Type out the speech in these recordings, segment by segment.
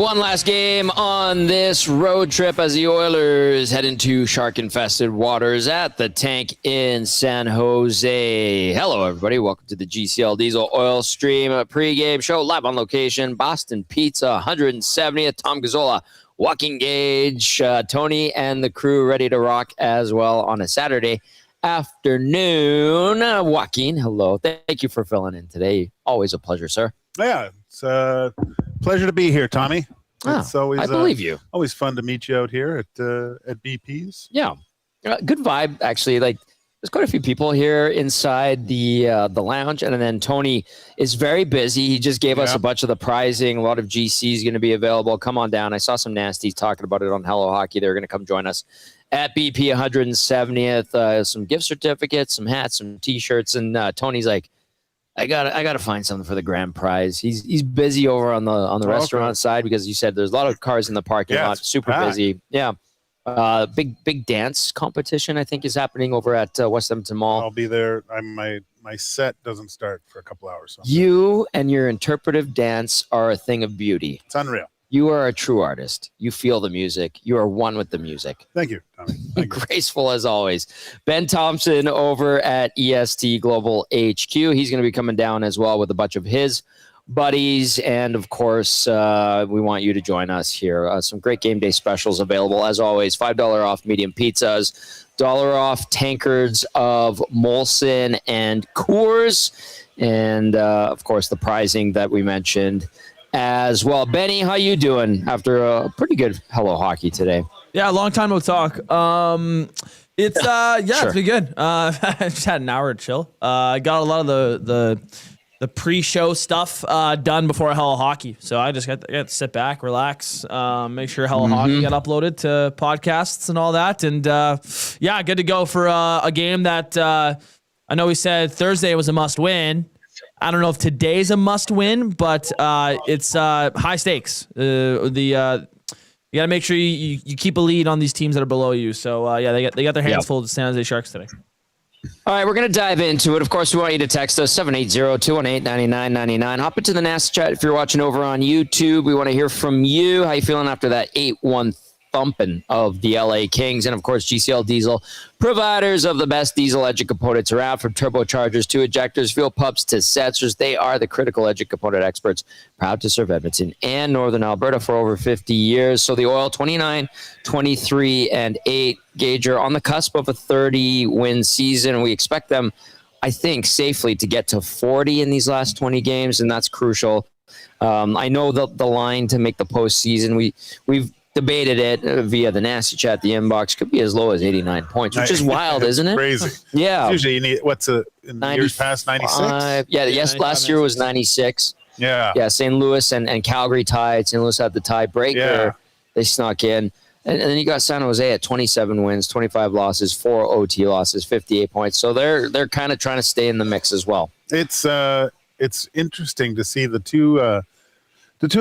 one last game on this road trip as the Oilers head into shark-infested waters at the Tank in San Jose. Hello, everybody. Welcome to the GCL Diesel Oil Stream pregame show live on location. Boston Pizza, 170th. Tom Gazzola, Joaquin, Gage, Tony, and the crew ready to rock as well on a Saturday afternoon. Joaquin, hello. Thank you for filling in today. Always a pleasure, sir. Yeah, it's a pleasure to be here, Tommy. It's always, I believe you. Always fun to meet you out here at BP's. Yeah, good vibe actually. Like, there's quite a few people here inside the lounge, and then Tony is very busy. He just gave us a bunch of the prizing. A lot of GC is going to be available. Come on down. I saw some nasties talking about it on Hello Hockey. They're going to come join us at BP 170th. Some gift certificates, some hats, some T-shirts, and Tony's like, I gotta find something for the grand prize. He's busy over on the restaurant side because you said there's a lot of cars in the parking lot. Super busy. Yeah. Big dance competition I think is happening over at West Edmonton Mall. I'll be there. My set doesn't start for a couple hours. So You and your interpretive dance are a thing of beauty. It's unreal. You are a true artist. You feel the music. You are one with the music. Thank you, Tommy. Thank you. Graceful as always. Ben Thomson over at EST Global HQ. He's going to be coming down as well with a bunch of his buddies. And, of course, we want you to join us here. Some great game day specials available, as always. $5 off medium pizzas, $1 off tankards of Molson and Coors. And, of course, the prizing that we mentioned as well. Benny, how you doing after a pretty good Hello Hockey today? Yeah, long time no talk. It's Sure. It's been good. I just had an hour to chill. I got a lot of the pre-show stuff done before Hello Hockey, so I just got to sit back, relax, make sure Hello Hockey got uploaded to podcasts and all that, and good to go for a game that I know we said Thursday was a must-win. I don't know if today's a must-win, but it's high stakes. You got to make sure you keep a lead on these teams that are below you. So they got their hands full with the San Jose Sharks today. All right, we're going to dive into it. Of course, we want you to text us 780-218-9999. Hop into the Nasty Chat if you're watching over on YouTube. We want to hear from you. How you feeling after that 8-1 thumping of the LA Kings? And of course, GCL Diesel, providers of the best diesel engine components around, from turbochargers to ejectors, fuel pumps to sensors. They are the critical engine component experts, proud to serve Edmonton and Northern Alberta for over 50 years. So the Oil 29, 23, and 8. Gage are on the cusp of a 30-win season. We expect them, I think, safely to get to 40 in these last 20 games, and that's crucial. I know the line to make the postseason, we've debated it via the Nasty Chat, the inbox, could be as low as 89 points, which is wild, isn't it? Crazy. Yeah. Usually you need, in years past, 96? Last year was 96. Yeah, St. Louis and Calgary tied. St. Louis had the tiebreaker. Yeah. They snuck in. And then you got San Jose at 27 wins, 25 losses, 4 OT losses, 58 points. So they're kind of trying to stay in the mix as well. It's interesting to see the two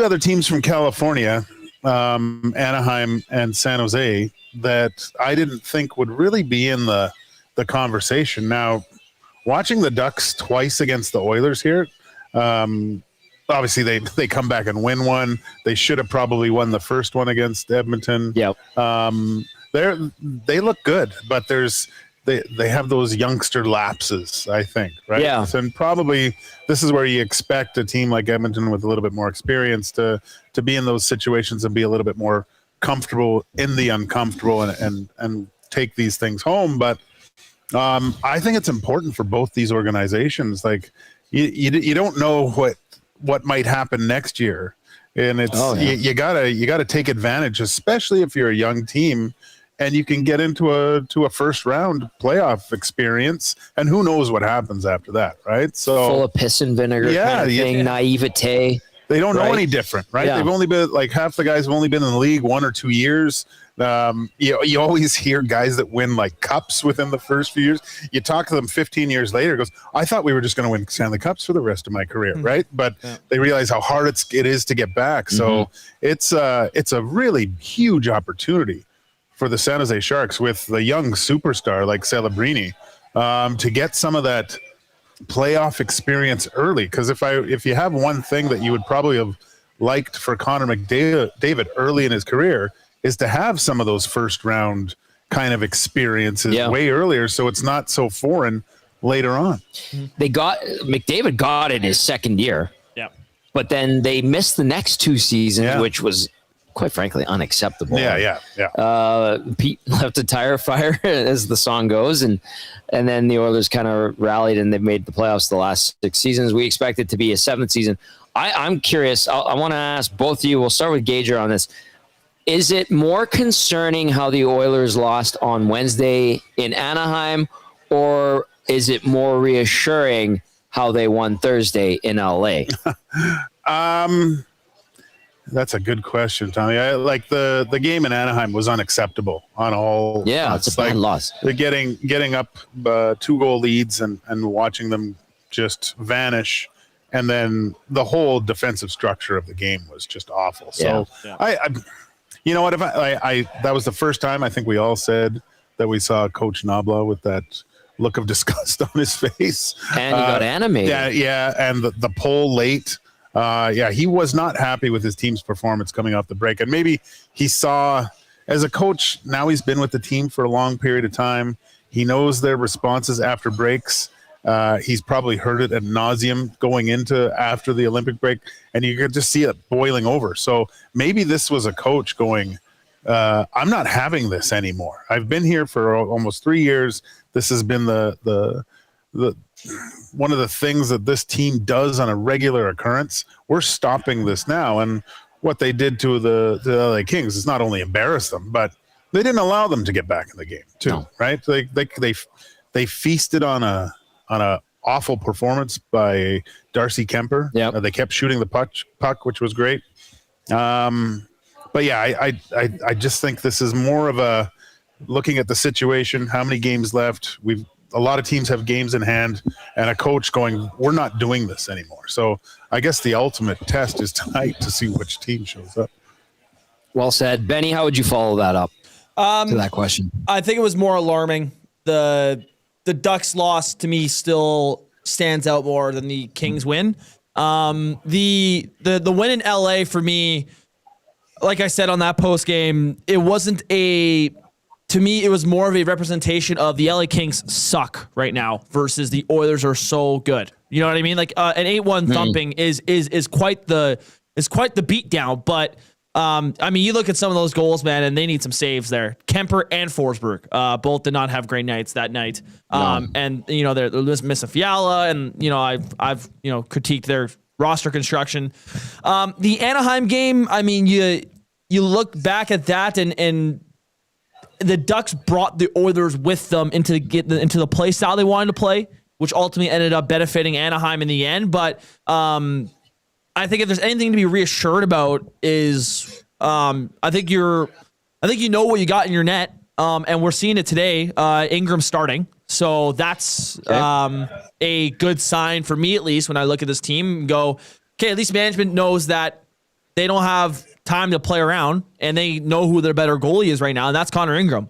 other teams from California, Anaheim and San Jose, that I didn't think would really be in the conversation. Now, watching the Ducks twice against the Oilers here, obviously they come back and win one. They should have probably won the first one against Edmonton. Yep. They look good, but they have those youngster lapses, I think, right? Yeah. And probably this is where you expect a team like Edmonton with a little bit more experience to be in those situations and be a little bit more comfortable in the uncomfortable and take these things home. But I think it's important for both these organizations. Like you don't know what might happen next year, and it's you gotta take advantage, especially if you're a young team. And you can get into a first round playoff experience, and who knows what happens after that, right? So full of piss and vinegar, kind of thing, naivete. They don't know any different, right? Yeah. They've only been half the guys have only been in the league 1 or 2 years. You always hear guys that win like cups within the first few years. You talk to them 15 years later, goes, I thought we were just going to win Stanley Cups for the rest of my career, right? But they realize how hard it is to get back. So it's a really huge opportunity for the San Jose Sharks with the young superstar like Celebrini to get some of that playoff experience early. Because if you have one thing that you would probably have liked for Connor McDavid early in his career is to have some of those first round kind of experiences way earlier, so it's not so foreign later on. McDavid got it his second year. Yeah. But then they missed the next 2 seasons, which was quite frankly unacceptable. Pete left a tire fire as the song goes, and then the Oilers kind of rallied and they've made the playoffs the last 6 seasons. We expect it to be a 7th season. I'm curious. I want to ask both of you. We'll start with Gage on this. Is it more concerning how the Oilers lost on Wednesday in Anaheim, or is it more reassuring how they won Thursday in LA? That's a good question, Tommy. Like the game in Anaheim was unacceptable on all. Yeah, it's a bad loss. They're getting up 2-goal leads and watching them just vanish. And then the whole defensive structure of the game was just awful. So I you know what, if I that was the first time I think we all said that we saw Coach Nabla with that look of disgust on his face. And he got animated. Yeah, and the pull late. He was not happy with his team's performance coming off the break. And maybe he saw, as a coach, now he's been with the team for a long period of time. He knows their responses after breaks. He's probably heard it ad nauseum going into after the Olympic break, and you could just see it boiling over. So maybe this was a coach going, I'm not having this anymore. I've been here for almost 3 years. This has been the one of the things that this team does on a regular occurrence. We're stopping this now. And what they did to the LA Kings is not only embarrass them, but they didn't allow them to get back in the game too, right? They feasted on a awful performance by Darcy Kemper. They kept shooting the puck, which was great. But yeah, I just think this is more of a looking at the situation, how many games left. A lot of teams have games in hand, and a coach going, we're not doing this anymore. So I guess the ultimate test is tonight to see which team shows up. Well said. Benny, how would you follow that up to that question? I think it was more alarming. The Ducks loss to me still stands out more than the Kings win. The win in LA for me, like I said on that post game, it wasn't to me, it was more of a representation of the LA Kings suck right now versus the Oilers are so good. You know what I mean? Like an 8-1 thumping is quite the beatdown. But I mean, you look at some of those goals, man, and they need some saves there. Kemper and Forsberg both did not have great nights that night. And you know they're missing Fiala, and you know I've critiqued their roster construction. The Anaheim game, I mean, you look back at that and the Ducks brought the Oilers with them into the play style they wanted to play, which ultimately ended up benefiting Anaheim in the end. But I think if there's anything to be reassured about is I think you know what you got in your net, and we're seeing it today. Ingram starting, so that's a good sign for me, at least when I look at this team and go, okay, at least management knows that they don't have time to play around, and they know who their better goalie is right now, and that's Connor Ingram.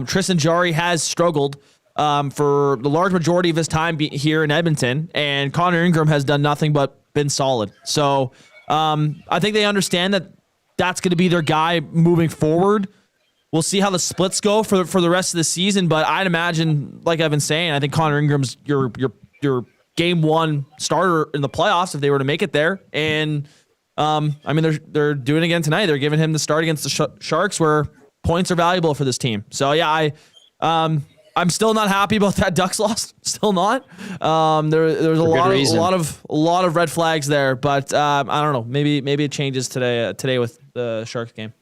Tristan Jarry has struggled for the large majority of his time here in Edmonton, and Connor Ingram has done nothing but been solid. So I think they understand that that's going to be their guy moving forward. We'll see how the splits go for the rest of the season, but I'd imagine, like I've been saying, I think Connor Ingram's your game one starter in the playoffs if they were to make it there. And I mean, they're doing it again tonight. They're giving him the start against the Sharks, where points are valuable for this team. So yeah, I'm still not happy about that Ducks loss. Still not. There's a lot of red flags there, but I don't know. Maybe it changes today with the Sharks game.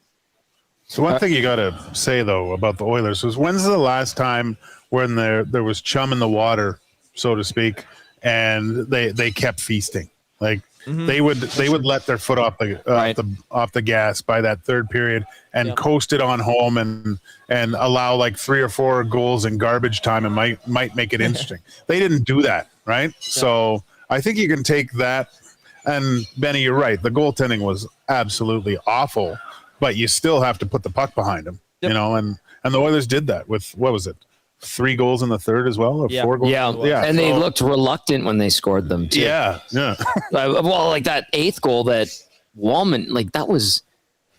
So one thing you got to say though about the Oilers was, when's the last time when there was chum in the water, so to speak, and they kept feasting? Like they would let their foot off the gas by that third period and coast it on home and allow like 3 or 4 goals in garbage time and might make it interesting. They didn't do that, right? Yeah. So I think you can take that. And Benny, you're right. The goaltending was absolutely awful, but you still have to put the puck behind them, you know. And the Oilers did that with, what was it, 3 goals in the third as well, or 4 goals? Yeah. And they looked reluctant when they scored them too. Yeah. Well, like that 8th goal that Wallman, like that was,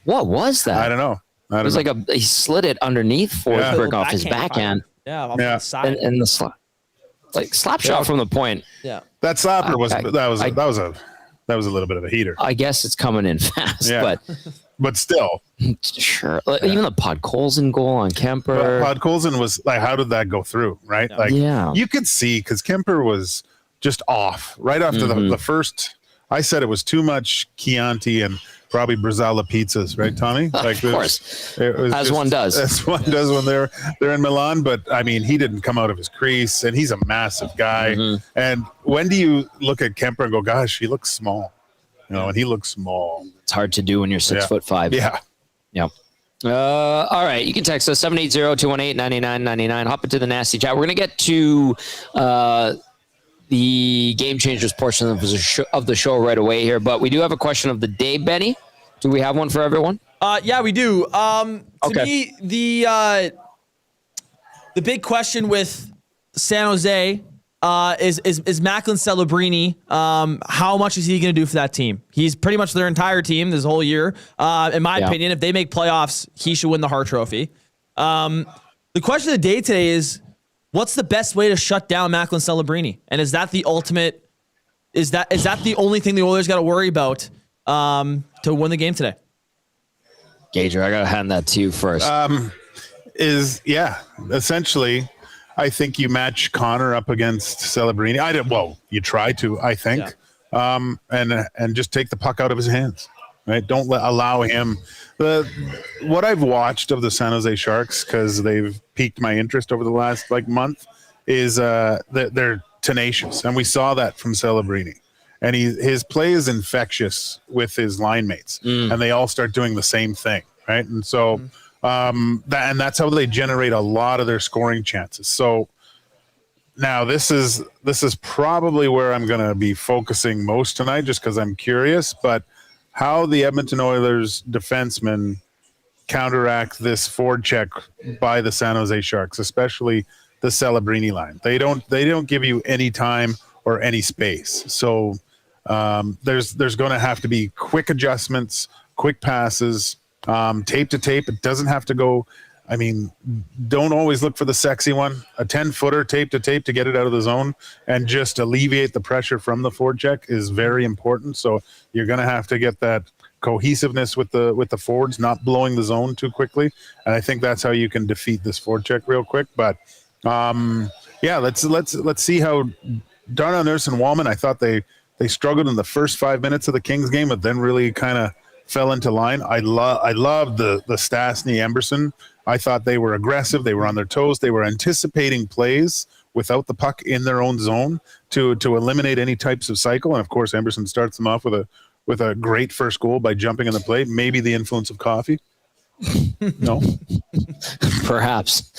what was that? I don't know. It was like he slid it underneath Forsberg off his backhand. Yeah, off the side. And the slap shot from the point. Yeah. That slapper was a little bit of a heater. I guess it's coming in fast, but still. Sure. Even the Podkolzin goal on Kemper. Podkolzin was like, how did that go through? Right? Yeah. Like you could see because Kemper was just off right after the first. I said it was too much Chianti and probably Brazala pizzas, right, Tommy? Like of course, it was as one does. As one does when they're in Milan. But I mean, he didn't come out of his crease, and he's a massive guy. And when do you look at Kemper and go, "Gosh, he looks small," and he looks small. It's hard to do when you're 6'5". Yeah. Yep. All right. You can text us 780-218-9999. Hop into the nasty chat. We're going to get to the Game Changers portion of the show right away here, but we do have a question of the day, Benny. Do we have one for everyone? Yeah, we do. To me, the big question with San Jose is Macklin Celebrini. How much is he going to do for that team? He's pretty much their entire team this whole year. In my opinion, if they make playoffs, he should win the Hart Trophy. The question of the day today is, what's the best way to shut down Macklin Celebrini? And is that the ultimate? Is that the only thing the Oilers got to worry about to win the game today? Gage, I got to hand that to you first. Essentially, I think you match Connor up against Celebrini. You try to, I think, and just take the puck out of his hands. Right? Don't allow him. What I've watched of the San Jose Sharks, because they've piqued my interest over the last month, is they're tenacious, and we saw that from Celebrini. And his play is infectious with his line mates, and they all start doing the same thing, right? And so that's how they generate a lot of their scoring chances. So now this is probably where I'm going to be focusing most tonight, just because I'm curious, but how the Edmonton Oilers defensemen counteract this forward check by the San Jose Sharks, especially the Celebrini line. They don't give you any time or any space. So there's going to have to be quick adjustments, quick passes, tape to tape. It doesn't have to go. I mean, don't always look for the sexy one. A 10-footer tape to tape to get it out of the zone and just alleviate the pressure from the forward check is very important. So you're going to have to get that cohesiveness with the forwards, not blowing the zone too quickly. And I think that's how you can defeat this forward check real quick. But let's see how Darnell Nurse and Wallman. I thought they struggled in the first 5 minutes of the Kings game, but then really kind of fell into line. I loved the Stastny Emberson. I thought they were aggressive. They were on their toes. They were anticipating plays without the puck in their own zone to eliminate any types of cycle. And of course, Emberson starts them off with a great first goal by jumping in the play. Maybe the influence of coffee. No, perhaps.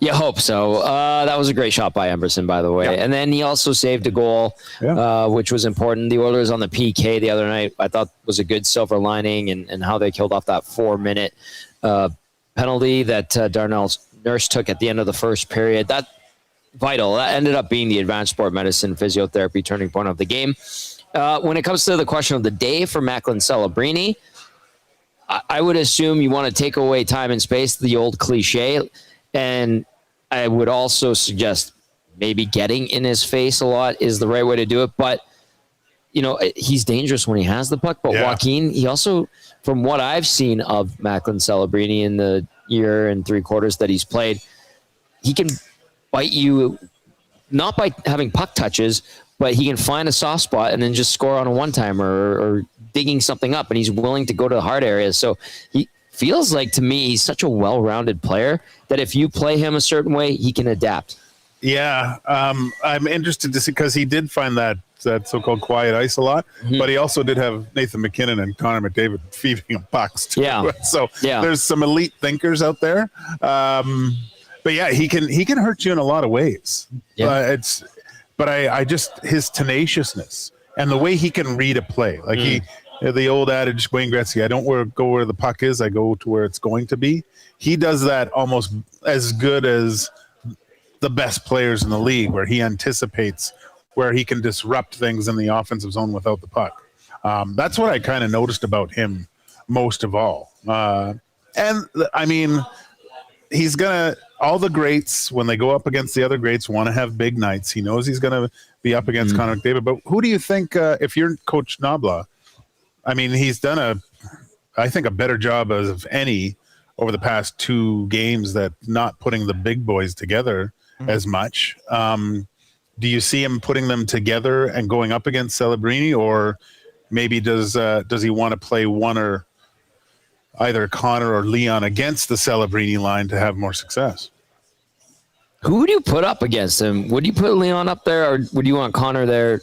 You hope so. That was a great shot by Emberson, by the way. And then he also saved a goal, which was important. The Oilers on the PK the other night, I thought was a good silver lining, and how they killed off that 4-minute penalty that Darnell Nurse took at the end of the first period. That vital. That ended up being the advanced sport medicine physiotherapy turning point of the game. When it comes to the question of the day for Macklin Celebrini, I would assume you want to take away time and space, the old cliche. And I would also suggest maybe getting in his face a lot is the right way to do it. But, he's dangerous when he has the puck. But Joaquin, he also, from what I've seen of Macklin Celebrini in the year and 3/4 that he's played, he can bite you, not by having puck touches, but he can find a soft spot and then just score on a one-timer or digging something up, and he's willing to go to the hard areas. So he feels like, to me, he's such a well-rounded player that if you play him a certain way, he can adapt. Yeah, I'm interested to see, because he did find that so-called quiet ice a lot, but he also did have Nathan McKinnon and Connor McDavid feeding him pucks too. Yeah. So there's some elite thinkers out there. But yeah, he can hurt you in a lot of ways. Yeah. But I just, his tenaciousness and the way he can read a play, like the old adage, Wayne Gretzky, I don't go where the puck is, I go to where it's going to be. He does that almost as good as the best players in the league, where he anticipates where he can disrupt things in the offensive zone without the puck. That's what I kind of noticed about him most of all. And I mean, he's gonna. All the greats, when they go up against the other greats, want to have big nights. He knows he's going to be up against Connor McDavid. But who do you think, if you're Coach Nabla, I mean, he's done I think, a better job of any over the past 2 games that not putting the big boys together as much. Do you see him putting them together and going up against Celebrini, or maybe does he want to play one or either Connor or Leon against the Celebrini line to have more success? Who would you put up against him? Would you put Leon up there, or would you want Connor there?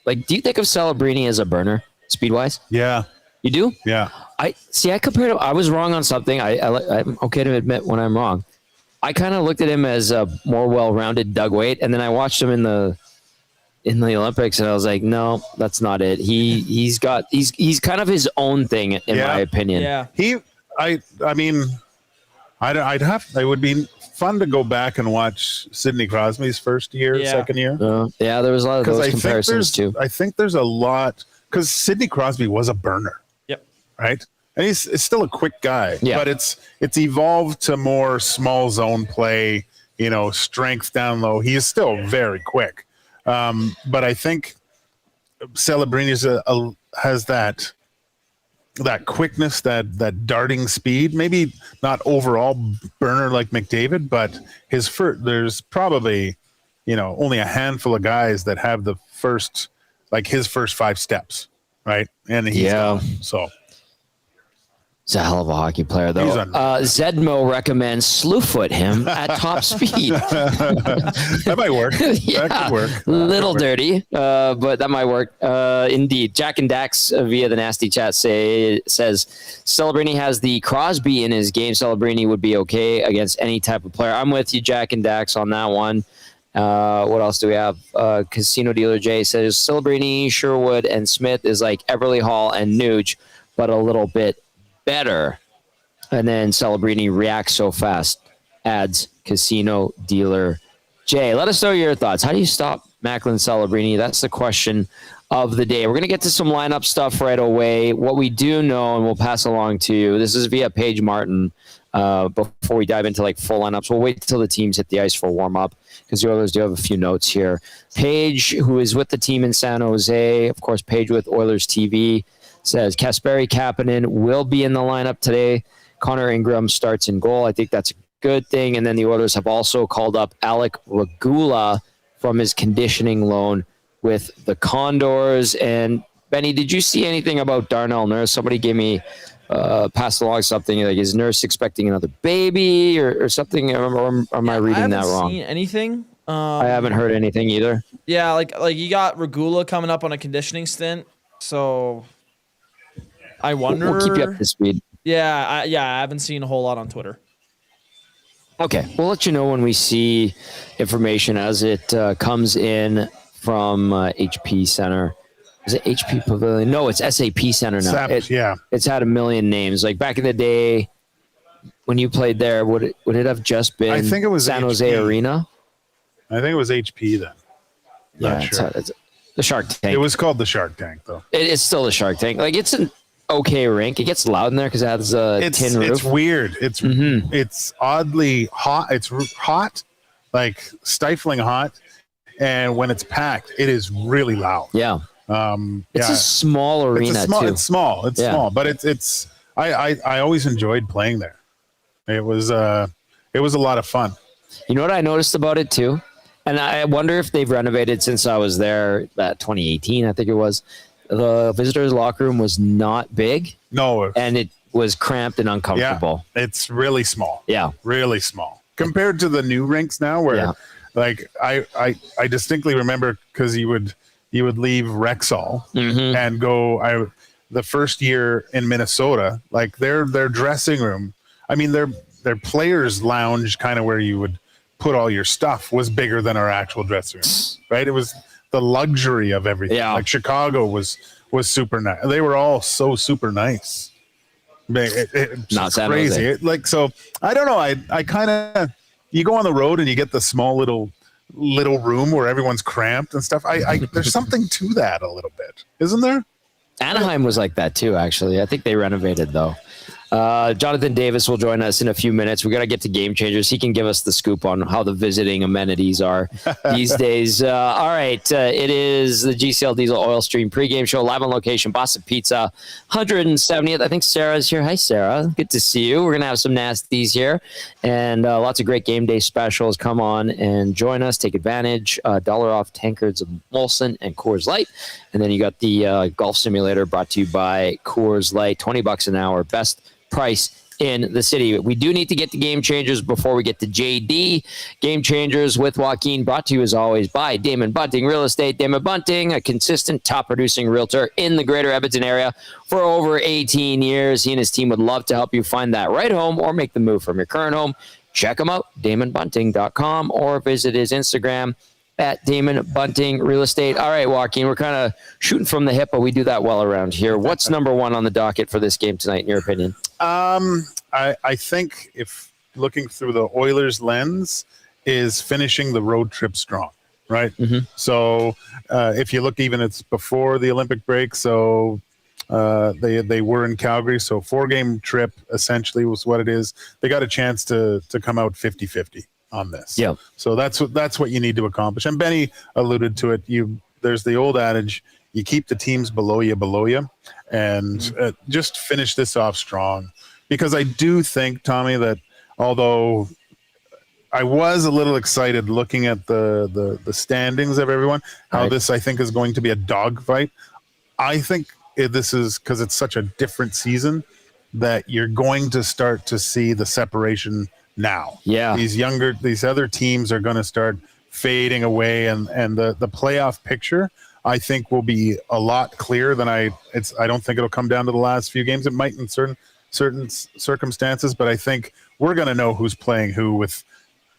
Like, do you think of Celebrini as a burner, speed-wise? Yeah. You do? Yeah. I compared him. I was wrong on something. I'm okay to admit when I'm wrong. I kind of looked at him as a more well-rounded Doug Weight, and then I watched him in the Olympics, and I was like, no, that's not it. He's kind of his own thing, in my opinion. Yeah. I mean, it would be fun to go back and watch Sidney Crosby's first year, second year. Yeah, there was a lot of those comparisons too. I think there's a lot, because Sidney Crosby was a burner. Yep. Right? And he's still a quick guy, but it's evolved to more small zone play, strength down low. He is still very quick. But I think Celebrini has that quickness, that darting speed. Maybe not overall burner like McDavid, but there's probably only a handful of guys that have his first 5 steps, right? And he's gone, so. He's a hell of a hockey player, though. Zedmo recommends slewfoot him at top speed. That might work. That could work. Little dirty, but that might work. Indeed. Jack and Dax via the nasty chat says Celebrini has the Crosby in his game. Celebrini would be okay against any type of player. I'm with you, Jack and Dax, on that one. What else do we have? Casino Dealer J says Celebrini, Sherwood, and Smith is like Everly Hall and Nuge, but a little bit better. And then Celebrini reacts so fast, adds Casino Dealer Jay. Let us know your thoughts. How do you stop Macklin Celebrini? That's the question of the day. We're going to get to some lineup stuff right away. What we do know, and we'll pass along to you, this is via Paige Martin. Before we dive into full lineups, we'll wait till the teams hit the ice for warm up, because the Oilers do have a few notes here. Paige, who is with the team in San Jose, of course, Paige with Oilers TV, says Kasperi Kapanen will be in the lineup today. Connor Ingram starts in goal. I think that's a good thing. And then the Oilers have also called up Alec Regula from his conditioning loan with the Condors. And Benny, did you see anything about Darnell Nurse? Somebody gave me passed along something like, is Nurse expecting another baby or something? Or am I reading that wrong? I haven't seen anything. I haven't heard anything either. Yeah, like you got Regula coming up on a conditioning stint, so I wonder. We'll keep you up to speed. Yeah, I haven't seen a whole lot on Twitter. Okay, we'll let you know when we see information as it comes in from HP Center. Is it HP Pavilion? No, it's SAP Center now. It's had a million names. Like back in the day when you played there, would it have just been I think it was San Jose HP. Arena? I think it was HP then. Not sure. It's the Shark Tank. It was called the Shark Tank, though. It's still the Shark Tank. Like, it's an okay rink. It gets loud in there because it has a tin roof. It's weird. It's oddly hot. It's hot, like stifling hot. And when it's packed, it is really loud. Yeah. It's a small arena too. It's small, but it's. I always enjoyed playing there. It was a lot of fun. You know what I noticed about it too, and I wonder if they've renovated since I was there. 2018, I think it was. The visitors' locker room was not big. No, and it was cramped and uncomfortable. Yeah, it's really small. Yeah, really small compared to the new rinks now, where like I distinctly remember because you would leave Rexall and go. The first year in Minnesota, like their dressing room. I mean, their players' lounge, kind of where you would put all your stuff, was bigger than our actual dressing room. Right? It was the luxury of everything. Yeah. Like Chicago was super nice. They were all so super nice. It's not crazy. So I don't know. I kind of, you go on the road and you get the small little room where everyone's cramped and stuff. There's something to that a little bit, isn't there? Anaheim was like that too, actually. I think they renovated though. Jonathan Davis will join us in a few minutes. We got to get to Game Changers. He can give us the scoop on how the visiting amenities are these days. All right. It is the GCL Diesel Oil Stream pregame show live on location, Boston Pizza, 170th. I think Sarah's here. Hi, Sarah. Good to see you. We're going to have some nasties here and lots of great game day specials. Come on and join us. Take advantage. $1 off tankards of Molson and Coors Light. And then you got the golf simulator brought to you by Coors Light, $20 an hour. Best price in the city. We do need to get to Game Changers before we get to JD. Game Changers with Joaquin, brought to you as always by Damon Bunting Real Estate. Damon Bunting, a consistent top producing realtor in the greater Edmonton area for over 18 years. He and his team would love to help you find that right home or make the move from your current home. Check him out, damonbunting.com, or visit his Instagram at Damon Bunting Real Estate. All right, Joaquin, we're kind of shooting from the hip, but we do that well around here. What's number one on the docket for this game tonight, in your opinion? I think if looking through the Oilers lens is finishing the road trip strong, right? Mm-hmm. So if you look, even it's before the Olympic break, so they were in Calgary, so 4-game trip essentially was what it is. They got a chance to come out 50-50 on this. Yeah. So that's what you need to accomplish. And Benny alluded to it. There's the old adage, you keep the teams below you, and just finish this off strong. Because I do think, Tommy, that although I was a little excited looking at the standings of everyone, how this I think is going to be a dogfight. I think this is because it's such a different season that you're going to start to see the separation now. Yeah. These other teams are going to start fading away, and the playoff picture I think will be a lot clearer than I don't think it'll come down to the last few games. It might in certain circumstances, but I think we're going to know who's playing who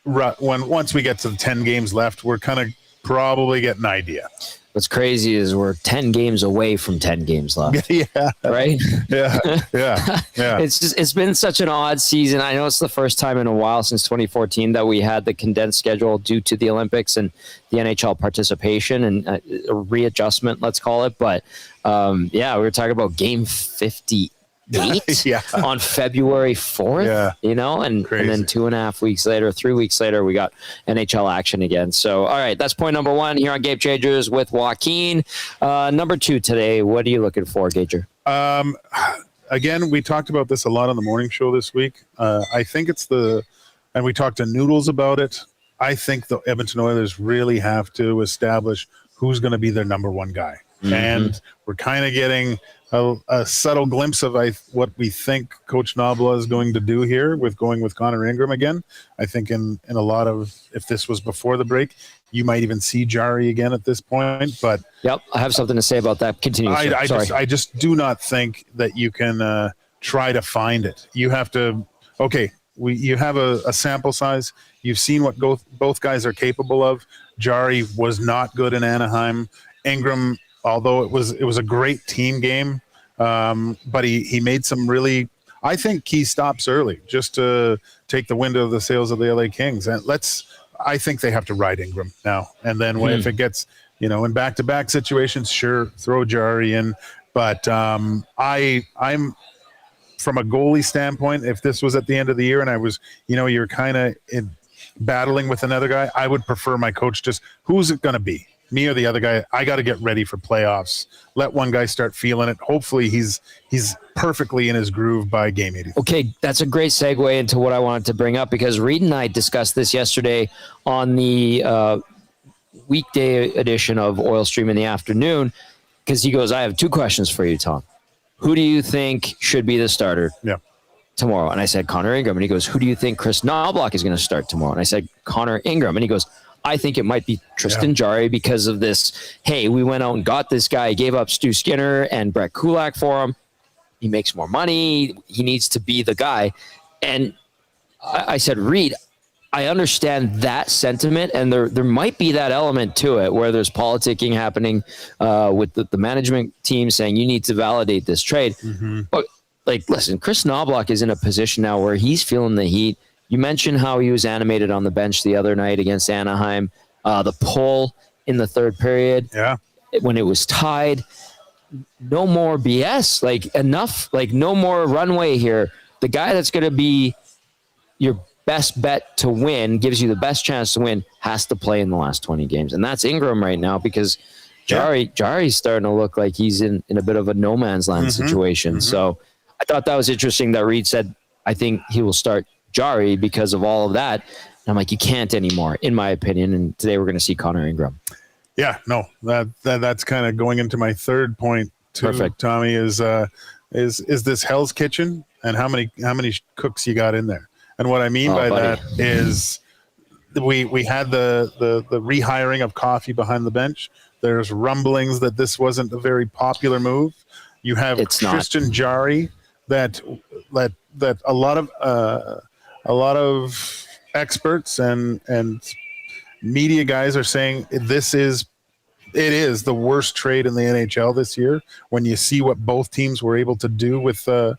once we get to the 10 games left. We're kind of probably get an idea. What's crazy is we're 10 games away from 10 games left. Yeah. Right? Yeah. It's been such an odd season. I know it's the first time in a while since 2014 that we had the condensed schedule due to the Olympics and the NHL participation and a readjustment, let's call it. But we were talking about game 58 on February 4th, and then 2.5 weeks later, 3 weeks later, we got NHL action again. So, all right, that's point number one here on Game Changers with Joaquin. Number two today, what are you looking for, Gager? Again, we talked about this a lot on the morning show this week. I think and we talked to Noodles about it. I think the Edmonton Oilers really have to establish who's going to be their number one guy. Mm-hmm. And we're kind of getting a subtle glimpse of what we think Coach Nobla is going to do here with going with Connor Ingram again. I think in a lot of, if this was before the break, you might even see Jari again at this point. But I have something to say about that. Continue. I just do not think that you can try to find it. You have to. Okay, you have a sample size. You've seen what both guys are capable of. Jari was not good in Anaheim. Ingram, although it was a great team game, but he made some really, I think, key stops early just to take the wind out of the sails of the LA Kings. And I think they have to ride Ingram now. And then if it gets, in back-to-back situations, sure, throw Jari in. But I'm from a goalie standpoint, if this was at the end of the year and I was, you're kind of battling with another guy, I would prefer my coach just, who's it going to be? Me or the other guy? I got to get ready for playoffs. Let one guy start feeling it. Hopefully he's perfectly in his groove by game 80. Okay, that's a great segue into what I wanted to bring up, because Reed and I discussed this yesterday on the weekday edition of Oil Stream in the afternoon, because he goes, I have two questions for you, Tom. Who do you think should be the starter tomorrow? And I said, Connor Ingram. And he goes, who do you think Chris Knobloch is going to start tomorrow? And I said, Connor Ingram. And he goes, I think it might be Tristan Jari because of this. Hey, we went out and got this guy, gave up Stu Skinner and Brett Kulak for him. He makes more money. He needs to be the guy. And I said, Reed, I understand that sentiment, and there might be that element to it where there's politicking happening with the management team saying you need to validate this trade. Mm-hmm. But listen, Chris Knobloch is in a position now where he's feeling the heat. You mentioned how he was animated on the bench the other night against Anaheim. The pull in the third period when it was tied. no more BS. Like enough. Like no more runway here. The guy that's going to be your best bet to win, gives you the best chance to win, has to play in the last 20 games, and that's Ingram right now because Jari's starting to look like he's in a bit of a no man's land situation. So I thought that was interesting that Reed said, I think he will start Jari because of all of that. And I'm like, you can't anymore, in my opinion. And today we're going to see Connor Ingram. Yeah, no, that's kind of going into my third point too. Perfect. Tommy, is this Hell's Kitchen, and how many cooks you got in there? And what I mean by that is we had the rehiring of Coffee behind the bench. There's rumblings that this wasn't a very popular move. You have Tristan Jari that a lot of experts and media guys are saying it is the worst trade in the NHL this year when you see what both teams were able to do with the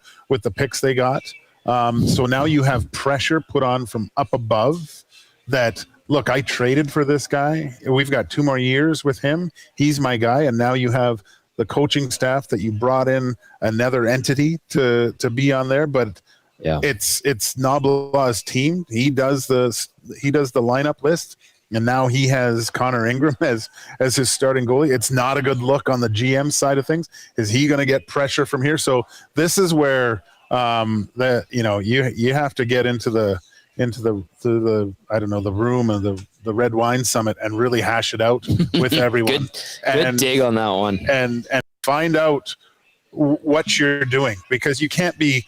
picks they got. So now you have pressure put on from up above that, look, I traded for this guy. We've got 2 more years with him. He's my guy. And now you have the coaching staff that you brought in another entity to be on there. But it's Knoblauch's team. He does the lineup list. And now he has Connor Ingram as his starting goalie. It's not a good look on the GM side of things. Is he going to get pressure from here? So this is where you have to get into the I don't know, the room of the red wine summit and really hash it out with everyone. Good dig on that one. And find out what you're doing, because you can't be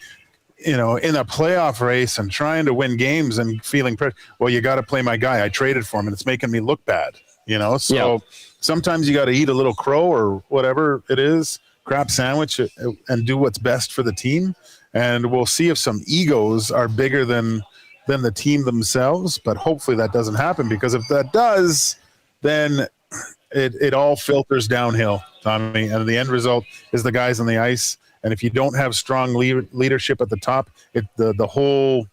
in a playoff race and trying to win games and feeling pressure. Well, you got to play my guy. I traded for him and it's making me look bad, So sometimes you got to eat a little crow or whatever it is, crap sandwich, and do what's best for the team. And we'll see if some egos are bigger than the team themselves, but hopefully that doesn't happen, because if that does, then it all filters downhill, Tommy, and the end result is the guys on the ice. And if you don't have strong leadership at the top, the whole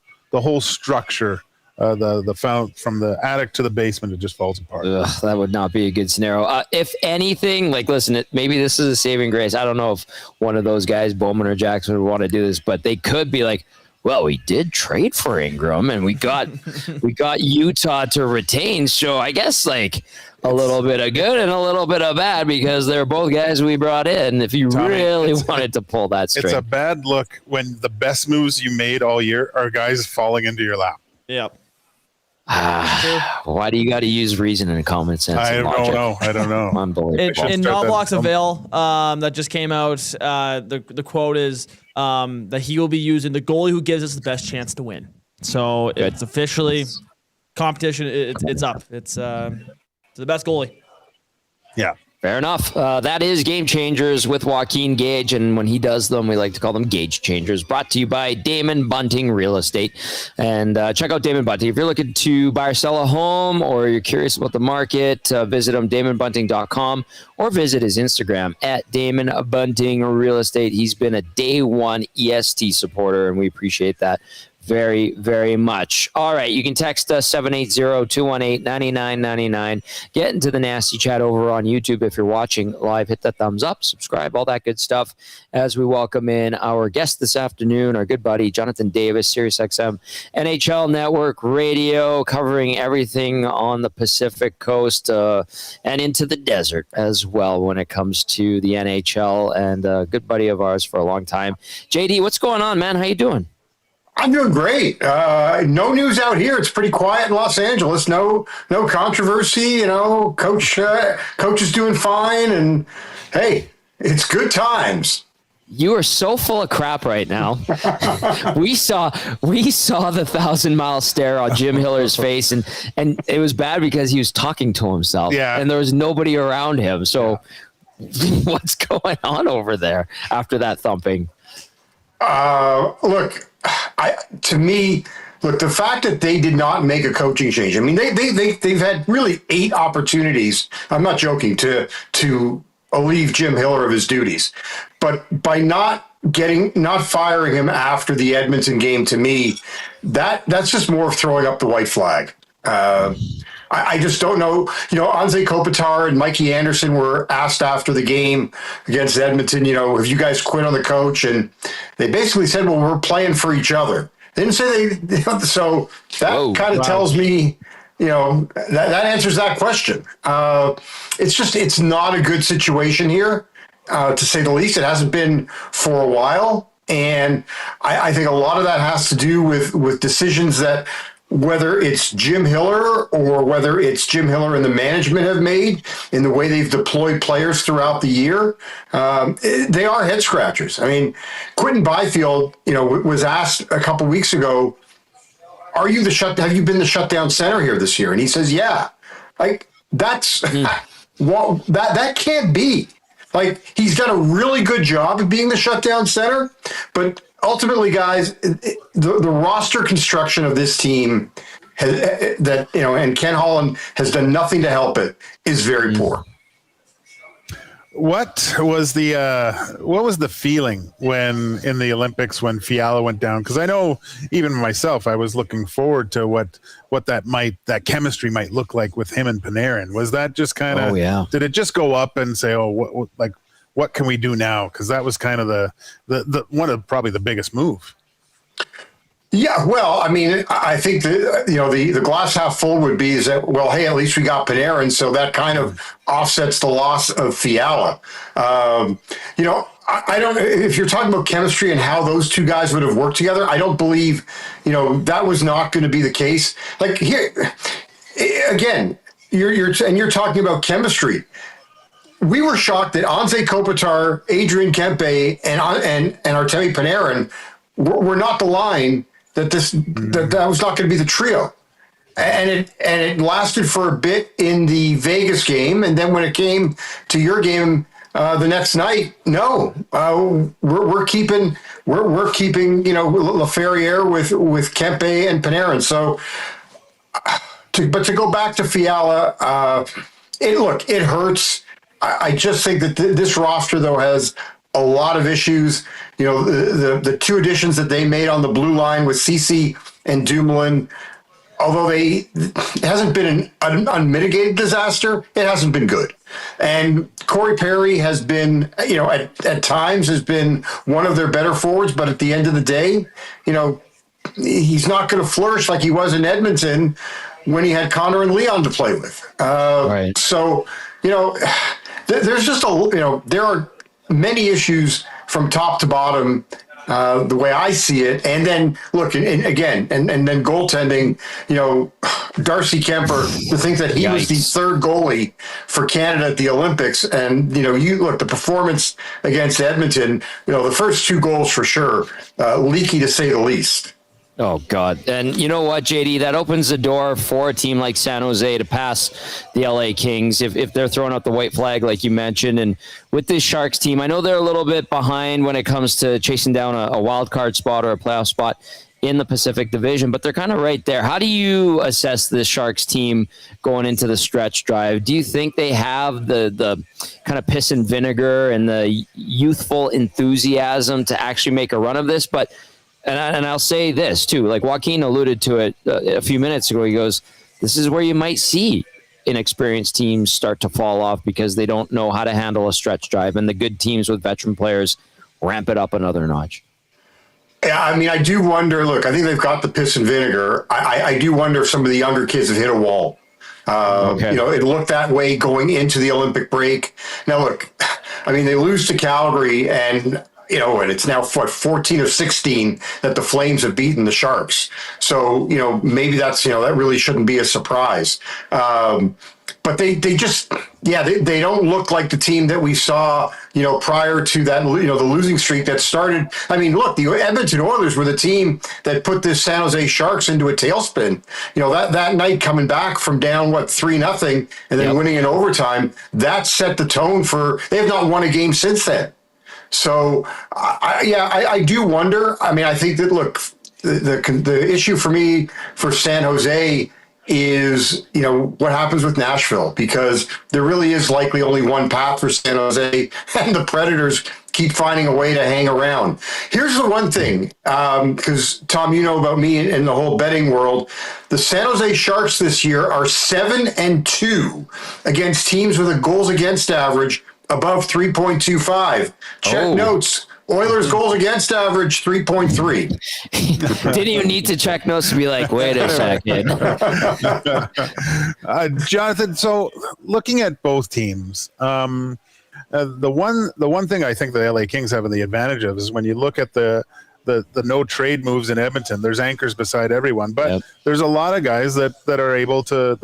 structure, from the attic to the basement, it just falls apart. Ugh, that would not be a good scenario. If anything, listen, maybe this is a saving grace. I don't know if one of those guys, Bowman or Jackson, would want to do this, but they could be like, well, we did trade for Ingram and we got Utah to retain. So I guess a little bit of good and a little bit of bad, because they're both guys we brought in. If you really wanted to pull that string. It's a bad look when the best moves you made all year are guys falling into your lap. Yep. Why do you got to use reason and common sense? I don't know. Unbelievable. In Knoblauch's avail that just came out, the quote is that he will be using the goalie who gives us the best chance to win. So it's officially competition. It's up. It's the best goalie. Yeah. Fair enough. That is Game Changers with Joaquin Gage, and when he does them, we like to call them Gage Changers. Brought to you by Damon Bunting Real Estate. And check out Damon Bunting. If you're looking to buy or sell a home, or you're curious about the market, visit him, damonbunting.com, or visit his Instagram at Damon Bunting Real Estate. He's been a day one EST supporter, and we appreciate that very, very much. All right, you can text us 780-218-9999. Get into the nasty chat over on YouTube if you're watching live. Hit that thumbs up, subscribe, all that good stuff, as we welcome in our guest this afternoon, our good buddy Jonathan Davis, SiriusXM NHL Network Radio, covering everything on the Pacific Coast and into the desert as well when it comes to the NHL, and a good buddy of ours for a long time. JD, what's going on, man? How you doing? I'm doing great. No news out here. It's pretty quiet in Los Angeles. No controversy. Coach is doing fine, and hey, it's good times. You are so full of crap right now. we saw the 1,000-mile stare on Jim Hiller's face, and it was bad because he was talking to himself. Yeah. And there was nobody around him. So what's going on over there after that thumping? Look, the fact that they did not make a coaching change. I mean, they've had really 8 opportunities. I'm not joking, to relieve Jim Hiller of his duties, but by not firing him after the Edmonton game, to me, that's just more of throwing up the white flag. I just don't know. Anze Kopitar and Mikey Anderson were asked after the game against Edmonton, have you guys quit on the coach? And they basically said, well, we're playing for each other. They didn't say they, so that kind of tells me, that answers that question. It's not a good situation here, to say the least. It hasn't been for a while. And I think a lot of that has to do with decisions that, whether it's Jim Hiller or whether it's Jim Hiller and the management have made in the way they've deployed players throughout the year, they are head scratchers. I mean, Quentin Byfield, was asked a couple weeks ago, have you been the shutdown center here this year? And he says, yeah. Like, that's, well, that can't be. Like, he's done a really good job of being the shutdown center, but ultimately, guys, the roster construction of this team and Ken Holland has done nothing to help it, is very poor. What was the feeling when in the Olympics when Fiala went down? Because I know even myself, I was looking forward to what that chemistry might look like with him and Panarin. Was that just kind of did it just go up and say, what can we do now? Because that was kind of the one of probably the biggest move. Yeah, well, I mean, I think the glass half full would be is that, well, hey, at least we got Panarin, so that kind of offsets the loss of Fiala. I don't. If you're talking about chemistry and how those two guys would have worked together, I don't believe, that was not going to be the case. Like here, again, you're talking about chemistry. We were shocked that Anze Kopitar, Adrian Kempe, and Artemi Panarin were not the line that that was not going to be the trio. And it lasted for a bit in the Vegas game, and then when it came to your game the next night, no, we're keeping Laferriere with Kempe and Panarin. So, but to go back to Fiala, it hurts. I just think that this roster, though, has a lot of issues. The two additions that they made on the blue line with Ceci and Dumoulin, although it hasn't been an unmitigated disaster, it hasn't been good. And Corey Perry has been, at times has been one of their better forwards, but at the end of the day, he's not going to flourish like he was in Edmonton when he had Connor and Leon to play with. Right. So, there's just there are many issues from top to bottom, the way I see it. And then look, and then goaltending, Darcy Kemper, to think that he was the third goalie for Canada at the Olympics. And, you look, the performance against Edmonton, the first two goals for sure, leaky to say the least. Oh, God. And you know what, JD? That opens the door for a team like San Jose to pass the LA Kings if they're throwing out the white flag, like you mentioned. And with this Sharks team, I know they're a little bit behind when it comes to chasing down a wild card spot or a playoff spot in the Pacific Division, but they're kind of right there. How do you assess the Sharks team going into the stretch drive? Do you think they have the kind of piss and vinegar and the youthful enthusiasm to actually make a run of this? But And I'll say this, too, like Joaquin alluded to it a few minutes ago. He goes, this is where you might see inexperienced teams start to fall off because they don't know how to handle a stretch drive, and the good teams with veteran players ramp it up another notch. Yeah, I mean, I do wonder, look, I think they've got the piss and vinegar. I do wonder if some of the younger kids have hit a wall. It looked that way going into the Olympic break. Now, look, I mean, they lose to Calgary, and and it's now 14 of 16 that the Flames have beaten the Sharks. So, maybe that's, that really shouldn't be a surprise. But they just, they don't look like the team that we saw, prior to that, the losing streak that started. I mean, look, the Edmonton Oilers were the team that put this San Jose Sharks into a tailspin. That night coming back from down, 3-0 and then winning in overtime, that set the tone they have not won a game since then. So, I do wonder. I mean, I think that, look, the issue for me for San Jose is, what happens with Nashville, because there really is likely only one path for San Jose, and the Predators keep finding a way to hang around. Here's the one thing, because Tom, you know about me in the whole betting world. The San Jose Sharks this year are 7-2 against teams with a goals against average above 3.25. Check notes. Oilers goals against average 3.3. Didn't even need to check notes to be like, wait a second. Jonathan, so looking at both teams, the one thing I think the LA Kings have the advantage of is when you look at the no trade moves in Edmonton, there's anchors beside everyone, but there's a lot of guys that are able to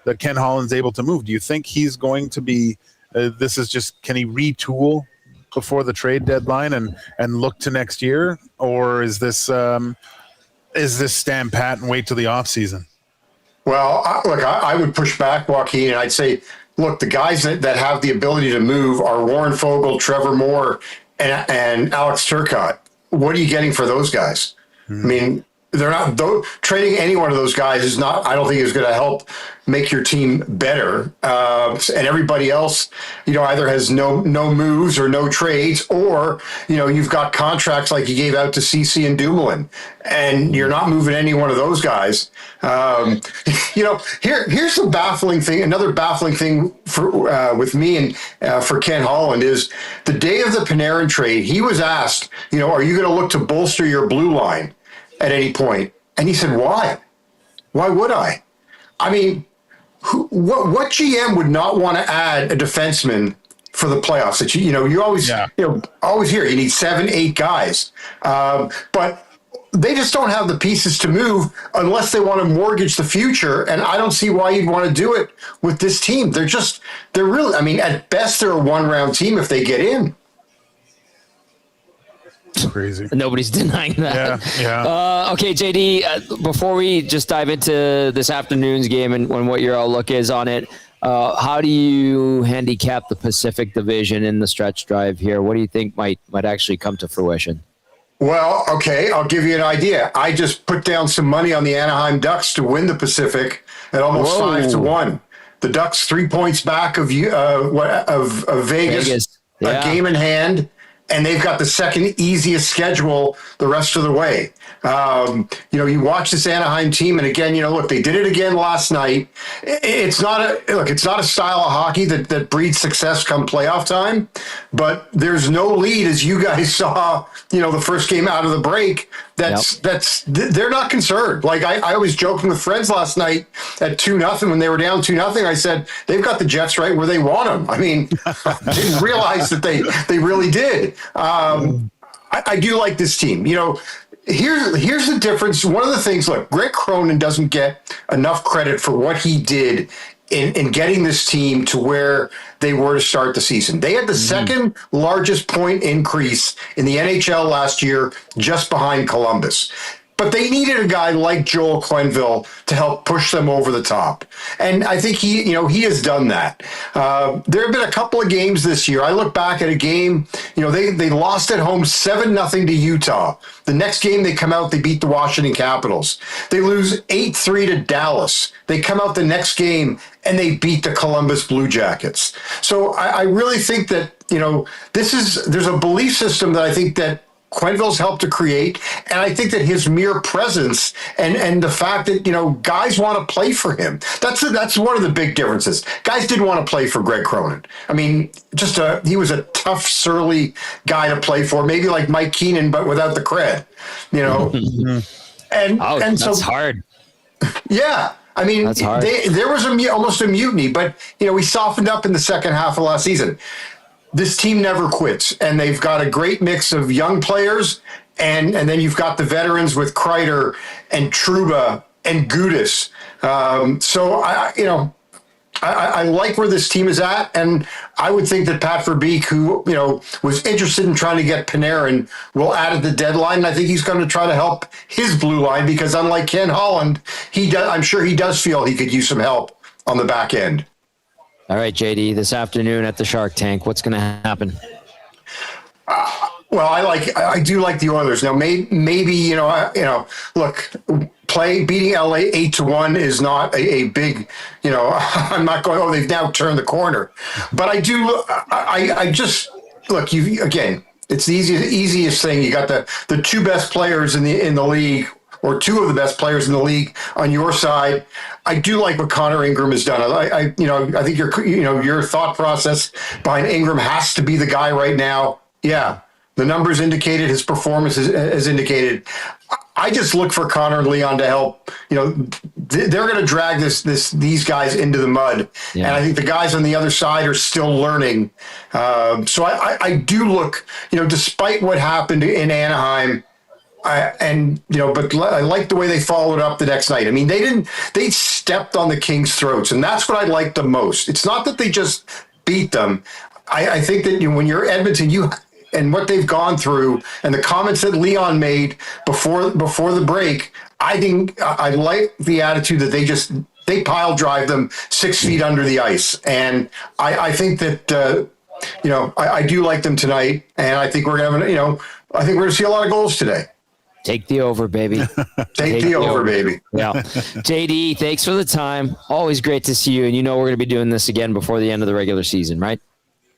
that Ken Holland's able to move. Do you think he's going to be? This is just, can he retool before the trade deadline and look to next year, or is this stand pat and wait till the off season? Well, I would push back, Joaquin, and I'd say, look, the guys that have the ability to move are Warren Fogle, Trevor Moore, and Alex Turcotte. What are you getting for those guys? I mean, they're not trading any one of those guys is not. I don't think is going to help make your team better. And everybody else, either has no moves or no trades, or you've got contracts like you gave out to CC and Dumoulin, and you're not moving any one of those guys. Here's the baffling thing. Another baffling thing for with me and for Ken Holland is the day of the Panarin trade. He was asked, are you going to look to bolster your blue line at any point? And he said, why? Why would I? I mean, what GM would not want to add a defenseman for the playoffs? That you always always hear you need 7-8 guys, but they just don't have the pieces to move unless they want to mortgage the future. And I don't see why you'd want to do it with this team. They're really. I mean, at best, they're a one-round team if they get in. Crazy. Nobody's denying that. Yeah. Okay, JD, before we just dive into this afternoon's game and what your outlook is on it, how do you handicap the Pacific Division in the stretch drive here? What do you think might actually come to fruition? Well, okay, I'll give you an idea. I just put down some money on the Anaheim Ducks to win the Pacific at almost 5-1. The Ducks 3 points back of Vegas. A game in hand. And they've got the second easiest schedule the rest of the way. You watch this Anaheim team, and again, look, they did it again last night. It's not a style of hockey that breeds success come playoff time, but there's no lead, as you guys saw, the first game out of the break. They're not concerned. Like I was joking with friends last night at 2-0 when they were down 2-0. I said, they've got the Jets right where they want them. I mean, I didn't realize that they really did. I do like this team. Here's the difference. One of the things, look, Greg Cronin doesn't get enough credit for what he did in getting this team to where they were to start the season. They had the second largest point increase in the NHL last year, just behind Columbus. But they needed a guy like Joel Quenneville to help push them over the top. And I think he has done that. There have been a couple of games this year. I look back at a game, they lost at home 7-0 to Utah. The next game they come out, they beat the Washington Capitals. They lose 8-3 to Dallas. They come out the next game and they beat the Columbus Blue Jackets. So I really think that, there's a belief system that I think that Quenneville's helped to create, and I think that his mere presence and the fact that guys want to play for him, that's one of the big differences. Guys didn't want to play for Greg Cronin. I mean, he was a tough, surly guy to play for, maybe like Mike Keenan, but without the cred. And that's so hard. Yeah. I mean, there was almost a mutiny, but we softened up in the second half of last season. This team never quits, and they've got a great mix of young players, and then you've got the veterans with Kreider and Trouba and Gudas. So I like where this team is at, and I would think that Pat Verbeek, who was interested in trying to get Panarin, will add at the deadline. And I think he's going to try to help his blue line because, unlike Ken Holland, I'm sure he does feel he could use some help on the back end. All right, JD, this afternoon at the Shark Tank, what's going to happen? Well, I do like the Oilers. Now, maybe look, beating LA 8-1 is not a big, I'm not going, they've now turned the corner. But I just look, It's the easiest thing. You got the two best players in the league, or two of the best players in the league on your side. I do like what Connor Ingram has done. I think your thought process behind Ingram has to be the guy right now. Yeah, the numbers indicated, his performance has indicated. I just look for Connor and Leon to help. They're going to drag these guys into the mud, and I think the guys on the other side are still learning. So I do look, despite what happened in Anaheim. But I like the way they followed up the next night. I mean, they stepped on the Kings' throats, and that's what I like the most. It's not that they just beat them. I think that when you're Edmonton, and what they've gone through, and the comments that Leon made before the break, I think I like the attitude that they pile drive them 6 feet under the ice, and I think that I do like them tonight, and I think we're gonna see a lot of goals today. Take the over, baby. Take the over, baby. Yeah. JD, thanks for the time. Always great to see you. And we're going to be doing this again before the end of the regular season, right?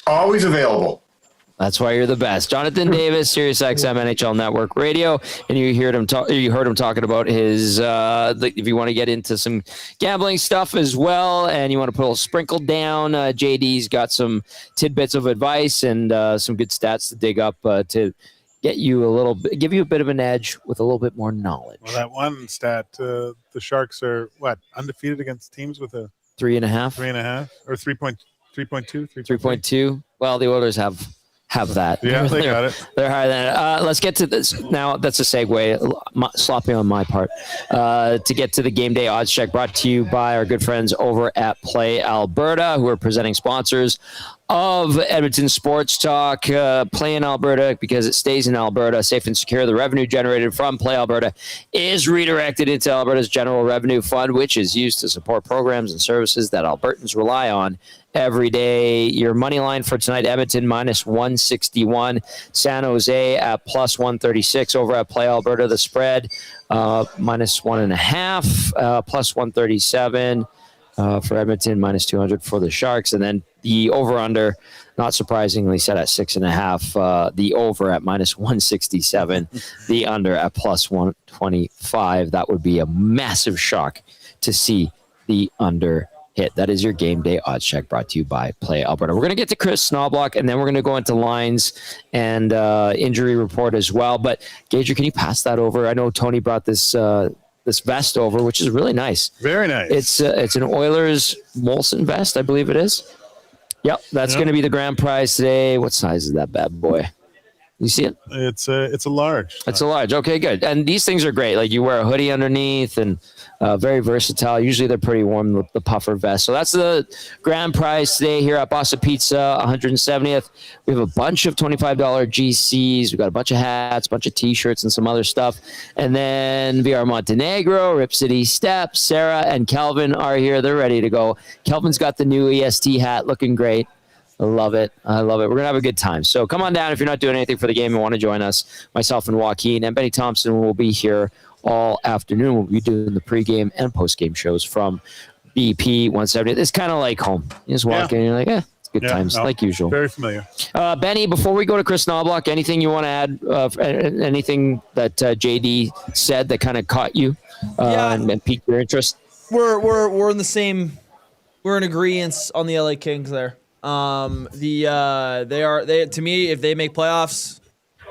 Always available. That's why you're the best. Jonathan Davis, SiriusXM NHL Network Radio, and you heard him talking about his. If you want to get into some gambling stuff as well, and you want to put a little sprinkle down, JD's got some tidbits of advice and some good stats to dig up to get you give you a bit of an edge with a little bit more knowledge. Well, that one stat, the Sharks are undefeated against teams with a 3.5 or 3.2, 3.2. Well, the Oilers have that. Yeah, they got it. They're higher than it. Let's get to this now. That's a segue. Sloppy on my part. To get to the game day odds check, brought to you by our good friends over at Play Alberta, who are presenting sponsors of Edmonton Sports Talk. Play in Alberta because it stays in Alberta, safe and secure. The revenue generated from Play Alberta is redirected into Alberta's General Revenue Fund, which is used to support programs and services that Albertans rely on every day. Your money line for tonight: Edmonton minus 161, San Jose at plus 136. Over at Play Alberta, the spread minus 1.5, plus 137 for Edmonton, minus 200 for the Sharks, and then the over/under, not surprisingly, set at 6.5. The over at minus 167, the under at plus 125. That would be a massive shock to see the under hit. That is your game day odds check, brought to you by Play Alberta. We're going to get to Chris Snoblock, and then we're going to go into lines and injury report as well. But Gage, can you pass that over? I know Tony brought this vest over, which is really nice. Very nice. It's an Oilers Molson vest, I believe it is. Yep, that's going to be the grand prize today. What size is that bad boy? You see it? It's a large. It's a large. Okay, good. And these things are great. Like, you wear a hoodie underneath, and very versatile. Usually they're pretty warm, the puffer vest. So that's the grand prize today here at Bossa Pizza, 170th. We have a bunch of $25 GCs. We've got a bunch of hats, a bunch of T-shirts, and some other stuff. And then VR Montenegro, Rip City Steps, Sarah and Kelvin are here. They're ready to go. Kelvin's got the new EST hat, looking great. I love it. We're going to have a good time. So come on down if you're not doing anything for the game and want to join us. Myself and Joaquin and Benny Thomson will be here all afternoon. We'll be doing the pregame and postgame shows from BP 170. It's kind of like home. You just walk in and you're like, it's good times, like usual. Very familiar. Benny, before we go to Chris Knobloch, anything you want to add? Anything that JD said that kind of caught you and piqued your interest? We're in the same. We're in agreement on the LA Kings there. They to me, if they make playoffs,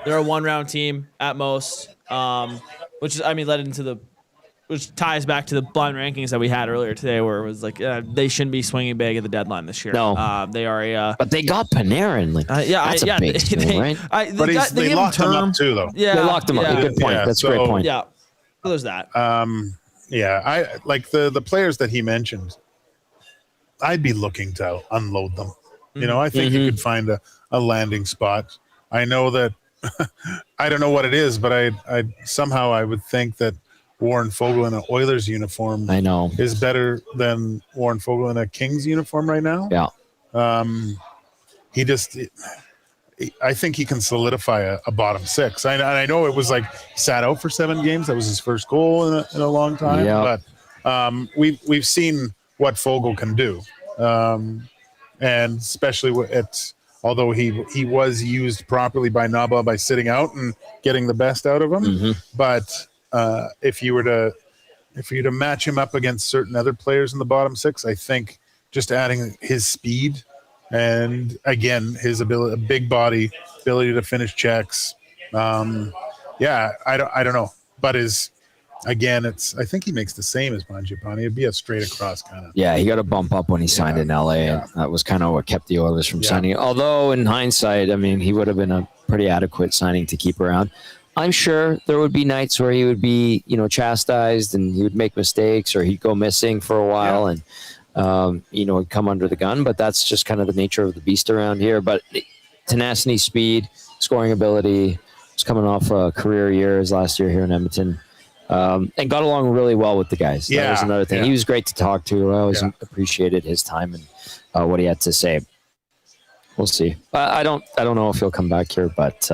they're a 1-round team at most. Which ties back to the blind rankings that we had earlier today, where it was like they shouldn't be swinging big at the deadline this year. No, they are. But they got Panarin. That's a big swing, right? They locked him up too, though. Yeah, they locked him up. Good point. That's a great point. Yeah, so there's that. I like the players that he mentioned. I'd be looking to unload them. I think you could find a landing spot. I know that I don't know what it is, but I somehow I would think that Warren Foegele in an Oilers uniform is better than Warren Foegele in a Kings uniform right now. Yeah. I think he can solidify a bottom six. I know it was like sat out for 7 games. That was his first goal in a long time. Yeah. But we've seen what Foegele can do. And especially although he was used properly by Naba by sitting out and getting the best out of him. Mm-hmm. But if you were to match him up against certain other players in the bottom six, I think just adding his speed and again his ability, big body, ability to finish checks. I don't know, but I think he makes the same as Mangiapane. It'd be a straight across kind of. Yeah, he got a bump up when he signed in LA, and that was kind of what kept the Oilers from signing. Although in hindsight, I mean, he would have been a pretty adequate signing to keep around. I'm sure there would be nights where he would be, chastised and he would make mistakes or he'd go missing for a while and, would come under the gun. But that's just kind of the nature of the beast around here. But tenacity, speed, scoring ability, was coming off a career year his last year here in Edmonton. And got along really well with the guys. That was another thing. Yeah. He was great to talk to. I always appreciated his time and what he had to say. We'll see. I don't know if he'll come back here, but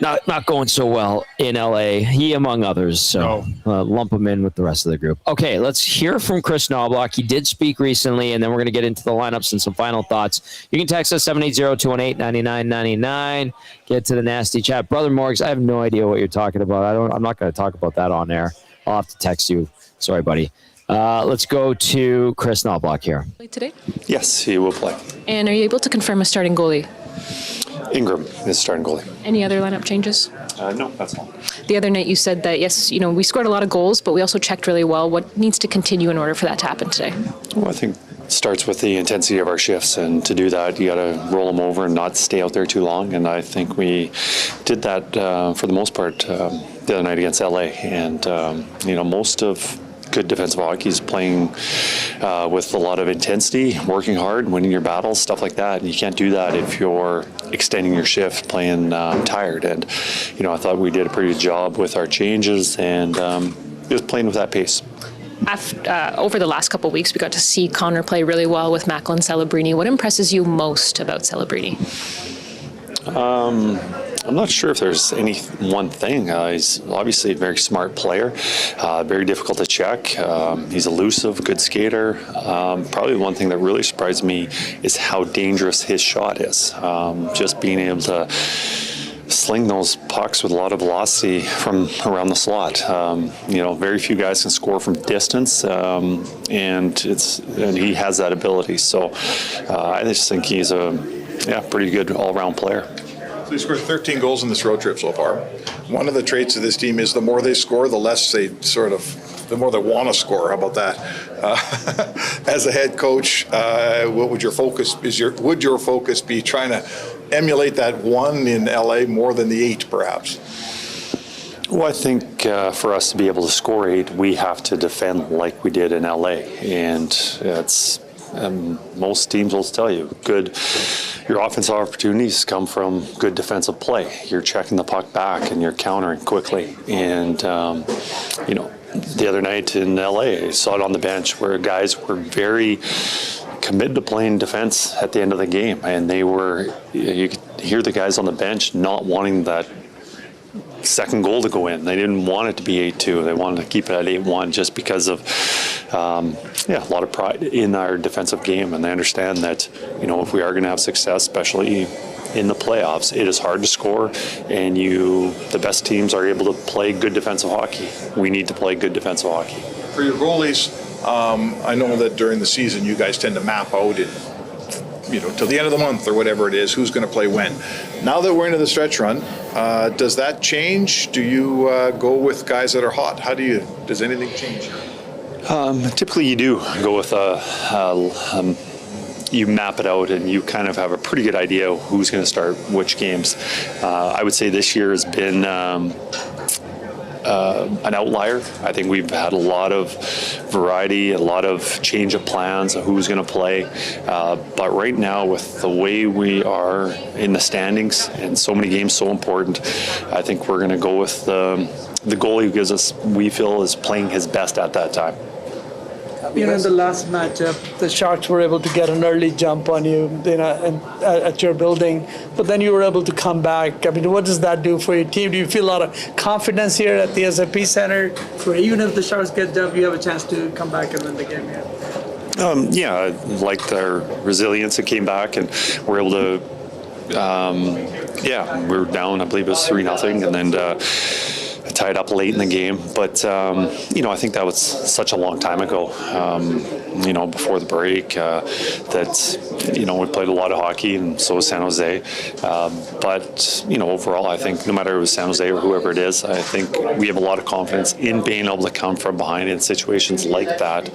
not going so well in LA. He among others. So lump him in with the rest of the group. Okay, let's hear from Chris Knobloch. He did speak recently, and then we're going to get into the lineups and some final thoughts. You can text us 780-218-9999. Get to the nasty chat. Brother Morgs, I have no idea what you're talking about. I'm not going to talk about that on air. I'll have to text you. Sorry, buddy. Let's go to Chris Knobloch here. Today? Yes, he will play. And are you able to confirm a starting goalie? Ingram is starting goalie. Any other lineup changes? No, that's all. The other night you said that, yes, we scored a lot of goals, but we also checked really well. What needs to continue in order for that to happen today? Well, I think it starts with the intensity of our shifts, and to do that, you got to roll them over and not stay out there too long. And I think we did that for the most part the other night against LA. And, most of good defensive hockey is playing with a lot of intensity, working hard, winning your battles, stuff like that. And you can't do that if you're extending your shift, playing tired. And, I thought we did a pretty good job with our changes and just playing with that pace. Over the last couple of weeks, we got to see Connor play really well with Macklin Celebrini. What impresses you most about Celebrini? I'm not sure if there's any one thing. He's obviously a very smart player, very difficult to check. He's elusive, good skater. Probably one thing that really surprised me is how dangerous his shot is. Just being able to sling those pucks with a lot of velocity from around the slot. Very few guys can score from distance, and he has that ability. So I just think he's a pretty good all-around player. So they scored 13 goals in this road trip so far. One of the traits of this team is the more they score, the less the more they want to score. How about that? As a head coach, what would your focus be trying to emulate that one in LA more than the 8, perhaps? Well, I think for us to be able to score 8, we have to defend like we did in LA, and it's. Most teams will tell you, your offensive opportunities come from good defensive play. You're checking the puck back and you're countering quickly. And, the other night in LA, I saw it on the bench where guys were very committed to playing defense at the end of the game. And you could hear the guys on the bench not wanting that second goal to go in. They didn't want it to be 8-2. They wanted to keep it at 8-1 just because of a lot of pride in our defensive game. And they understand that, if we are going to have success, especially in the playoffs, it is hard to score, and the best teams are able to play good defensive hockey. We need to play good defensive hockey. For your goalies, I know that during the season you guys tend to map out it, till the end of the month or whatever it is, who's going to play when. Now that we're into the stretch run, does that change? Do you go with guys that are hot? Does anything change? Typically you do go with you map it out and you kind of have a pretty good idea of who's going to start which games. I would say this year has been an outlier. I think we've had a lot of variety, a lot of change of plans of who's going to play. But right now, with the way we are in the standings and so many games so important, I think we're going to go with the goalie who we feel is playing his best at that time. In the last matchup, the Sharks were able to get an early jump on you, at your building, but then you were able to come back. I mean, what does that do for your team? Do you feel a lot of confidence here at the SAP Center, where even if the Sharks get jump, you have a chance to come back and win the game here? Yeah, I liked their resilience. It came back, and we're able to. We were down. I believe it was 3-0, and then tied up late in the game. But I think that was such a long time ago. Before the break, that we played a lot of hockey, and so was San Jose. But overall, I think no matter if it was San Jose or whoever it is, I think we have a lot of confidence in being able to come from behind in situations like that.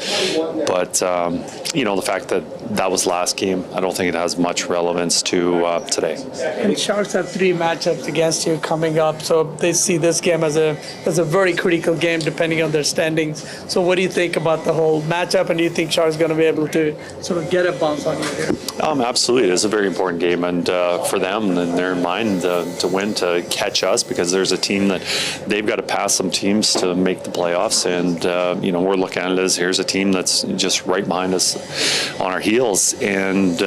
But the fact that was last game, I don't think it has much relevance to today. And Sharks have 3 matchups against you coming up, so they see this game as a very critical game depending on their standings. So what do you think about the whole matchup, and do you think Sharks going to be able to sort of get a bounce on you here? Absolutely. It is a very important game, and for them in their mind to win, to catch us, because there's a team that they've got to pass some teams to make the playoffs, and we're looking at it as here's a team that's just right behind us on our heels, and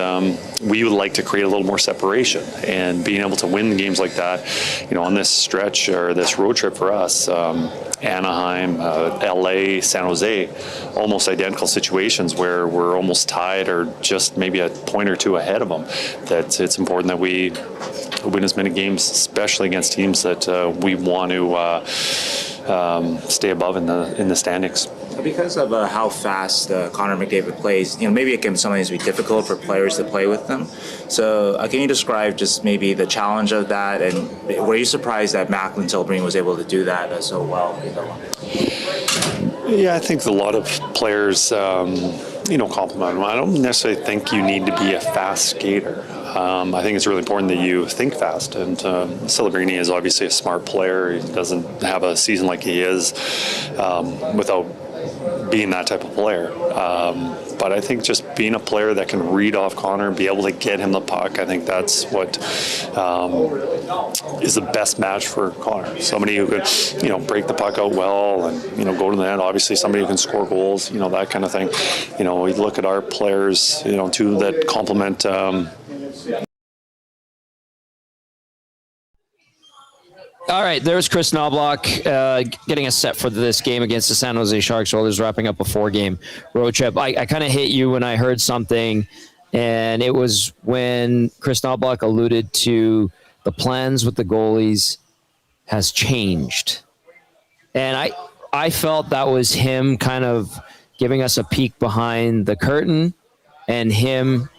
we would like to create a little more separation, and being able to win games like that, on this stretch or this road trip for us, Anaheim, LA, San Jose, almost identical situations where we're almost tied or just maybe a point or two ahead of them, that it's important that we win as many games, especially against teams that we want to stay above in the standings. Because of how fast Connor McDavid plays, maybe it can sometimes be difficult for players to play with them. So can you describe just maybe the challenge of that, and were you surprised that Macklin Celebrini was able to do that so well? Yeah, I think a lot of players, compliment him. I don't necessarily think you need to be a fast skater. I think it's really important that you think fast, and Celebrini is obviously a smart player. He doesn't have a season like he is without being that type of player. But I think just being a player that can read off Connor and be able to get him the puck, I think that's what is the best match for Connor. Somebody who could, break the puck out well and, go to the net. Obviously somebody who can score goals, that kind of thing. We look at our players, too, that complement All right, there's Chris Knobloch getting us set for this game against the San Jose Sharks. Oilers wrapping up a 4-game road trip. I kind of hit you when I heard something, and it was when Chris Knobloch alluded to the plans with the goalies has changed. And I felt that was him kind of giving us a peek behind the curtain, and him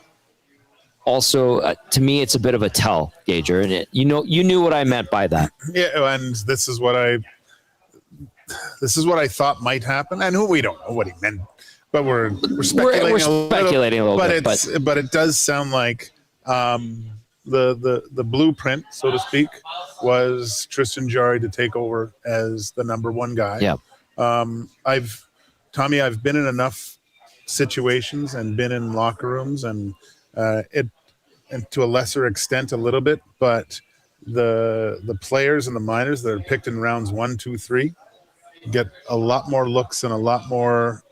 also, to me, it's a bit of a tell, Gager, and you knew what I meant by that. Yeah, and this is what I thought might happen. And we don't know what he meant, but we're speculating, a little bit. But it does sound like the blueprint, so to speak, was Tristan Jarry to take over as the number 1 guy. Yeah. I've been in enough situations and been in locker rooms, and and to a lesser extent a little bit, but the players and the minors that are picked in rounds 1, 2, 3 get a lot more looks and a lot more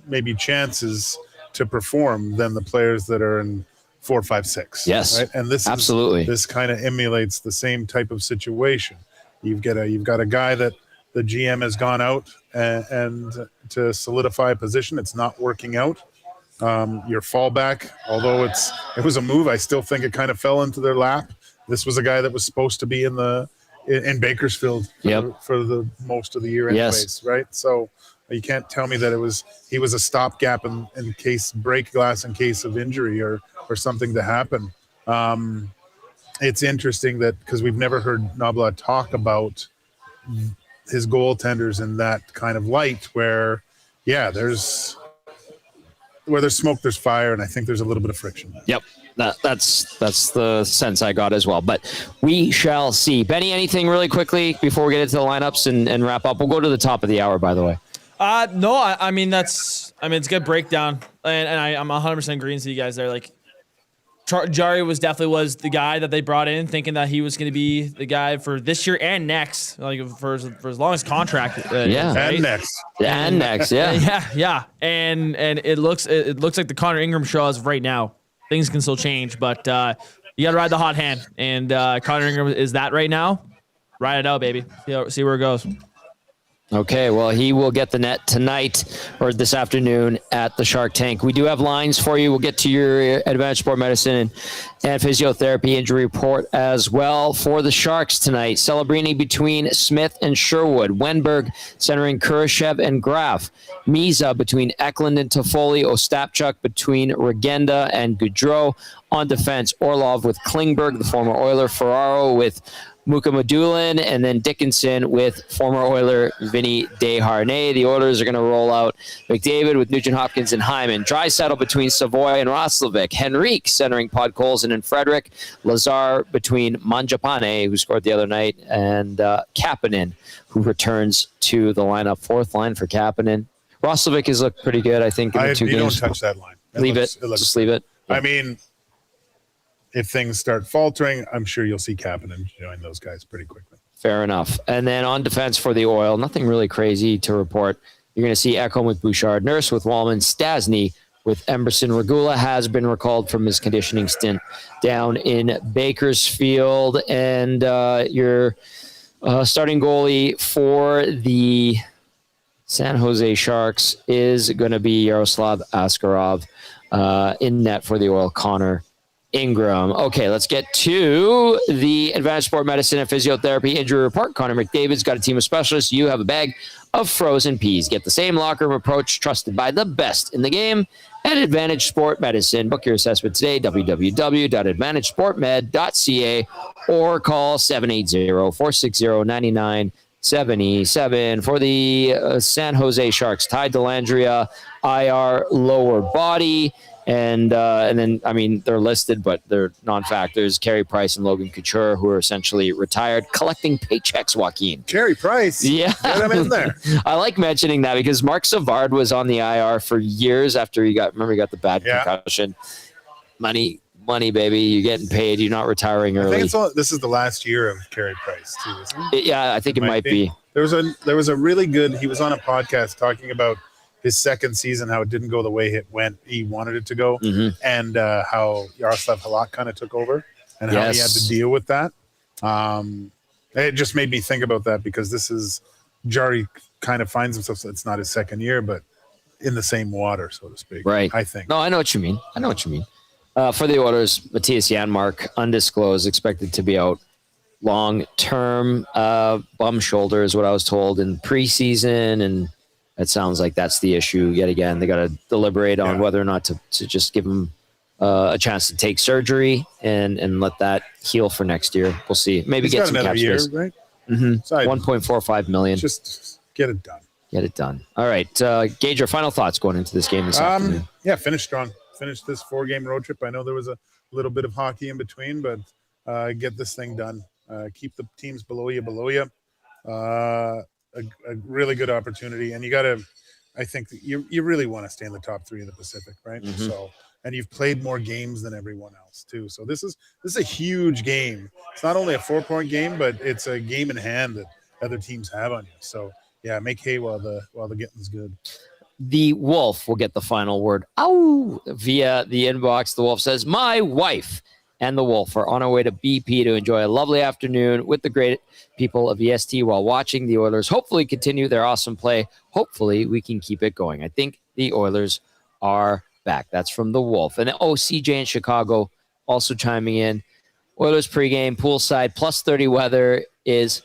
maybe chances to perform than the players that are in 4, 5, 6. Yes, right? And this kind of emulates the same type of situation. You've got a guy that the GM has gone out and to solidify a position. It's not working out. Your fallback, although it was a move, I still think it kind of fell into their lap. This was a guy that was supposed to be in Bakersfield for the most of the year anyways, right? So you can't tell me that he was a stopgap in case break glass in case of injury or something to happen. It's interesting that because we've never heard Knobloch talk about his goaltenders in that kind of light where there's smoke, there's fire, and I think there's a little bit of friction. Yep, that's the sense I got as well. But we shall see. Benny, anything really quickly before we get into the lineups and wrap up? We'll go to the top of the hour, by the way. No, I mean it's a good breakdown, and I'm 100% agreeing with you guys there. Like, Jarry was the guy that they brought in, thinking that he was going to be the guy for this year and next, like for as long as contract. Right? And next, yeah. And it looks like the Connor Ingram show as of right now. Things can still change, but you got to ride the hot hand, and Connor Ingram is that right now. Ride it out, baby. See where it goes. Okay, well, he will get the net tonight or this afternoon at the Shark Tank. We do have lines for you. We'll get to your Advantage Sport Medicine and physiotherapy injury report as well for the Sharks tonight. Celebrini between Smith and Sherwood. Wenberg centering Kurashev and Graf. Miza between Eklund and Toffoli. Ostapchuk between Regenda and Goudreau. On defense, Orlov with Klingberg, the former Oiler. Ferraro with Mukamadulin, and then Dickinson with former Oiler Vinny Desharnais. The Oilers are going to roll out McDavid with Nugent Hopkins and Hyman. Draisaitl between Savoy and Roslovic. Henrique centering Podkolzin and Frederick. Lazar between Mangiapane, who scored the other night, and Kapanen, who returns to the lineup. Fourth line for Kapanen. Roslovic has looked pretty good, I think, in the 2 games. You don't touch that line. Just leave it. I mean, if things start faltering, I'm sure you'll see Kapanen join those guys pretty quickly. Fair enough. And then on defense for the Oil, nothing really crazy to report. You're going to see Ekholm with Bouchard, Nurse with Wallman, Stasny with Emberson. Regula has been recalled from his conditioning stint down in Bakersfield. And your starting goalie for the San Jose Sharks is going to be Yaroslav Askarov. In net for the Oil, Connor Ingram. Okay, let's get to the Advanced Sport Medicine and Physiotherapy Injury Report. Connor McDavid's got a team of specialists. You have a bag of frozen peas. Get the same locker room approach trusted by the best in the game at Advantage Sport Medicine. Book your assessment today, www.advantagesportmed.ca, or call 780-460-9977. For the San Jose Sharks, Ty Dellandrea, IR lower body. And then, I mean, they're listed, but they're non-factors. Carey Price and Logan Couture, who are essentially retired, collecting paychecks, Joaquin. Carey Price? Yeah. Get him in there. I like mentioning that because Mark Savard was on the IR for years after he got the bad concussion. Money, baby. You're getting paid. You're not retiring early. I think this is the last year of Carey Price, too, isn't it? Yeah, I think it might be. There was a really good, he was on a podcast talking about his second season, how it didn't go the way he wanted it to go, and how Yaroslav Halak kind of took over and how he had to deal with that. It just made me think about that because this is Jari kind of finds himself, it's not his second year, but in the same water, so to speak. Right. I think. No, I know what you mean. For the Oilers, Matthias Janmark, undisclosed, expected to be out long-term. Bum shoulder is what I was told in preseason, and it sounds like that's the issue yet again. They got to deliberate on whether or not to just give him a chance to take surgery and let that heal for next year. We'll see. Maybe He's get got some another cap year, space. right? $1.45 million. Just get it done. Get it done. All right, Gage, your final thoughts going into this game this afternoon. Yeah, finish strong. Finish this 4-game road trip. I know there was a little bit of hockey in between, but get this thing done. Keep the teams below you. A really good opportunity, and I think that you really want to stay in the top 3 of the Pacific, right? So, and you've played more games than everyone else too. So this is a huge game. It's not only a 4-point game, but it's a game in hand that other teams have on you. So yeah, make hay while the getting's good. The Wolf will get the final word. Ow! Via the inbox, the Wolf says, "My wife and the Wolf are on our way to BP to enjoy a lovely afternoon with the great people of EST while watching the Oilers hopefully continue their awesome play. Hopefully we can keep it going. I think the Oilers are back." That's from the Wolf. And CJ in Chicago also chiming in. Oilers pregame, poolside, plus 30 weather is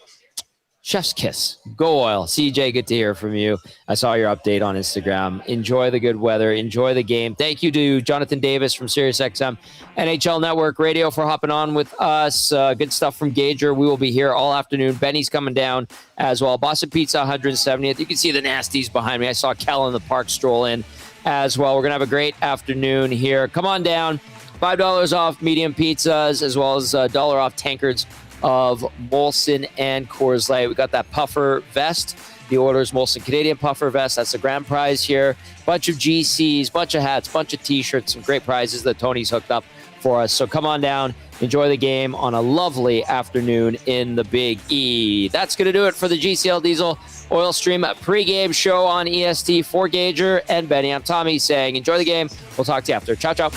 chef's kiss. Go Oil. CJ, good to hear from you. I saw your update on Instagram. Enjoy the good weather. Enjoy the game. Thank you to Jonathan Davis from SiriusXM NHL Network Radio for hopping on with us. Good stuff from Gager. We will be here all afternoon. Benny's coming down as well. Boston Pizza 170th. You can see the nasties behind me. I saw Kel in the park stroll in as well. We're going to have a great afternoon here. Come on down. $5 off medium pizzas as well as $1 off tankards of Molson and Coors Light. We got that puffer vest, the Oilers Molson Canadian puffer vest. That's the grand prize here. Bunch of GCs, bunch of hats, bunch of T-shirts, some great prizes that Tony's hooked up for us. So come on down, enjoy the game on a lovely afternoon in the Big E. That's going to do it for the GCL Diesel Oil Stream pregame show on EST for Gager and Benny. I'm Tommy saying enjoy the game. We'll talk to you after. Ciao, ciao.